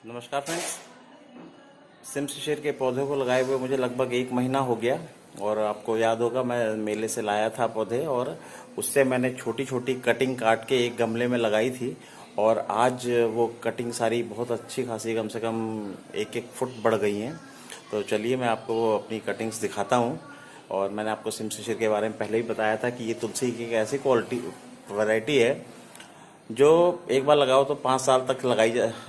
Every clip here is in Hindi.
नमस्कार फ्रेंड्स। सिमशिशर के पौधे को लगाए हुए मुझे लगभग 1 महीना हो गया और आपको याद होगा मैं मेले से लाया था पौधे और उससे मैंने छोटी छोटी कटिंग काट के एक गमले में लगाई थी और आज वो कटिंग सारी बहुत अच्छी खासी कम से कम 1-1 फुट बढ़ गई हैं। तो चलिए मैं आपको वो अपनी कटिंग्स दिखाता हूँ। और मैंने आपको सिमशिशर के बारे में पहले ही बताया था कि ये तुलसी की एक ऐसी क्वालिटी वैरायटी है जो एक बार लगाओ तो 5 साल तक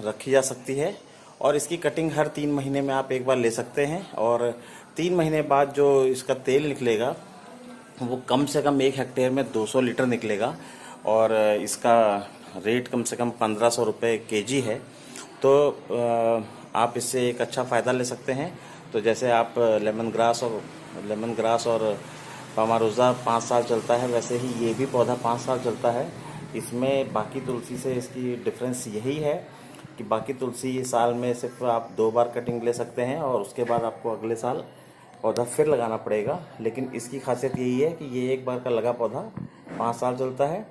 रखी जा सकती है। और इसकी कटिंग हर 3 महीने में आप एक बार ले सकते हैं और 3 महीने बाद जो इसका तेल निकलेगा वो कम से कम 1 हेक्टेयर में 200 लीटर निकलेगा और इसका रेट कम से कम 1500 रुपये केजी है। तो आप इससे एक अच्छा फ़ायदा ले सकते हैं। तो जैसे आप लेमन ग्रास और पामारोज़ा 5 साल चलता है, वैसे ही ये भी पौधा 5 साल चलता है। इसमें बाकी तुलसी से इसकी डिफरेंस यही है कि बाकी तुलसी साल में सिर्फ आप 2 बार कटिंग ले सकते हैं और उसके बाद आपको अगले साल पौधा फिर लगाना पड़ेगा। लेकिन इसकी खासियत यही है कि ये एक बार का लगा पौधा 5 साल चलता है।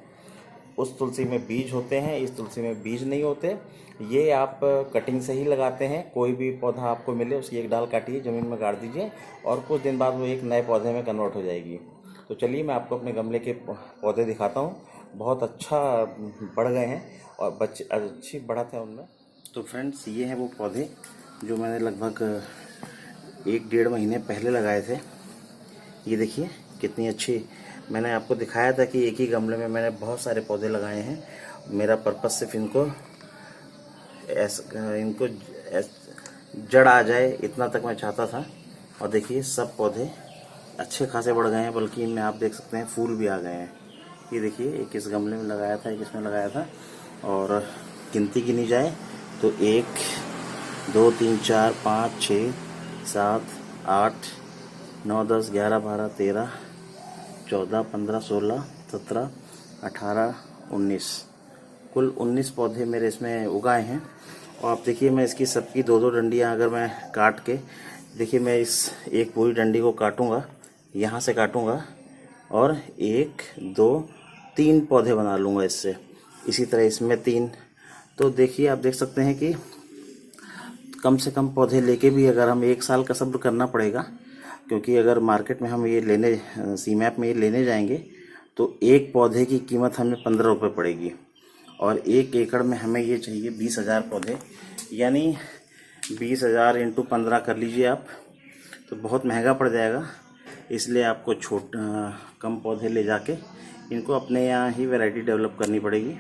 उस तुलसी में बीज होते हैं, इस तुलसी में बीज नहीं होते। ये आप कटिंग से ही लगाते हैं। कोई भी पौधा आपको मिले उसकी एक डाल काटिए, ज़मीन में गाड़ दीजिए और कुछ दिन बाद वो एक नए पौधे में कन्वर्ट हो जाएगी। तो चलिए मैं आपको अपने गमले के पौधे दिखाता हूँ। बहुत अच्छा बढ़ गए हैं और बच्चे अच्छी बढ़त है उनमें। तो फ्रेंड्स, ये हैं वो पौधे जो मैंने लगभग 1-1.5 महीने पहले लगाए थे। ये देखिए कितनी अच्छी, मैंने आपको दिखाया था कि एक ही गमले में मैंने बहुत सारे पौधे लगाए हैं। मेरा पर्पस सिर्फ इनको जड़ आ जाए इतना तक मैं चाहता था। और देखिए सब पौधे अच्छे खासे बढ़ गए हैं, बल्कि इनमें आप देख सकते हैं फूल भी आ गए हैं। ये देखिए, एक इस गमले में लगाया था, एक इसमें लगाया था और गिनती गिनी जाए तो 1 2 3 4 5 6 7 8 9 10 11 12 13 14 15 16 17 18 19 कुल 19 पौधे मेरे इसमें उगाए हैं। और आप देखिए, मैं इसकी सबकी 2-2 डंडियाँ अगर मैं काट के देखिए, मैं इस एक पूरी डंडी को काटूंगा, यहाँ से काटूंगा और 1 2 3 पौधे बना लूँगा इससे। इसी तरह इसमें 3। तो देखिए, आप देख सकते हैं कि कम से कम पौधे लेके भी अगर हम 1 साल का सब्र करना पड़ेगा, क्योंकि अगर मार्केट में हम ये लेने सीमैप में ये लेने जाएंगे तो एक पौधे की कीमत हमें 15 रुपये पड़ेगी और 1 एकड़ में हमें ये चाहिए 20,000 पौधे, यानी 20,000 × 15 कर लीजिए आप, तो बहुत महंगा पड़ जाएगा। इसलिए आपको कम पौधे ले जाके इनको अपने यहाँ ही वैरायटी डेवलप करनी पड़ेगी।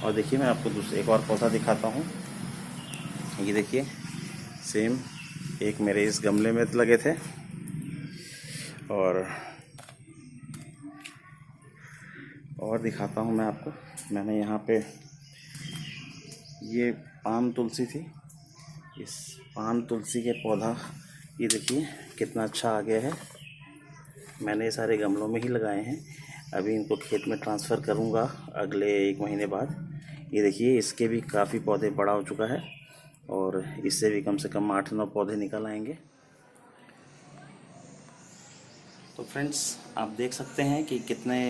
और देखिए, मैं आपको एक और पौधा दिखाता हूँ। ये देखिए, सेम एक मेरे इस गमले में लगे थे और दिखाता हूँ मैं आपको। मैंने यहाँ पे ये पान तुलसी थी, इस पान तुलसी के पौधा ये देखिए कितना अच्छा आ गया है। मैंने ये सारे गमलों में ही लगाए हैं। अभी इनको खेत में ट्रांसफ़र करूँगा अगले 1 महीने बाद। ये देखिए, इसके भी काफ़ी पौधे बड़ा हो चुका है और इससे भी कम से कम 8-9 पौधे निकल आएंगे। तो फ्रेंड्स, आप देख सकते हैं कि कितने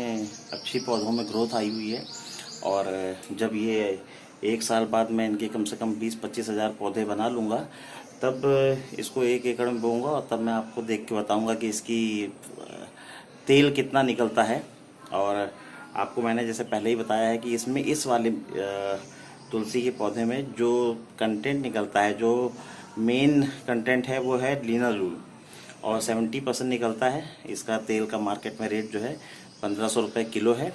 अच्छी पौधों में ग्रोथ आई हुई है। और जब ये 1 साल बाद मैं इनके कम से कम 20-25 हज़ार पौधे बना लूँगा, तब इसको 1 एकड़ में बोऊँगा और तब मैं आपको देख के बताऊँगा कि इसकी तेल कितना निकलता है। और आपको मैंने जैसे पहले ही बताया है कि इसमें इस वाले तुलसी के पौधे में जो कंटेंट निकलता है, जो मेन कंटेंट है, वो है लिनालूल और 70% निकलता है। इसका तेल का मार्केट में रेट जो है 1500 रुपये किलो है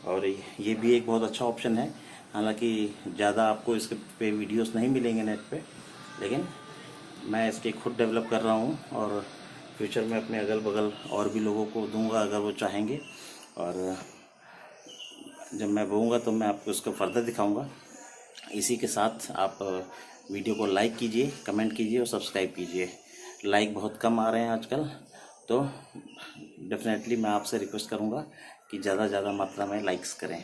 और ये भी एक बहुत अच्छा ऑप्शन है। हालांकि ज़्यादा आपको इसके पे वीडियोस नहीं मिलेंगे नेट पे, लेकिन मैं इसके खुद डेवलप कर रहा हूँ और फ्यूचर में अपने अगल बगल और भी लोगों को दूंगा अगर वो चाहेंगे। और जब मैं बोऊँगा तो मैं आपको इसको फर्दर दिखाऊँगा। इसी के साथ आप वीडियो को लाइक कीजिए, कमेंट कीजिए और सब्सक्राइब कीजिए। लाइक बहुत कम आ रहे हैं आजकल, तो डेफिनेटली मैं आपसे रिक्वेस्ट करूंगा कि ज़्यादा मात्रा में लाइक्स करें।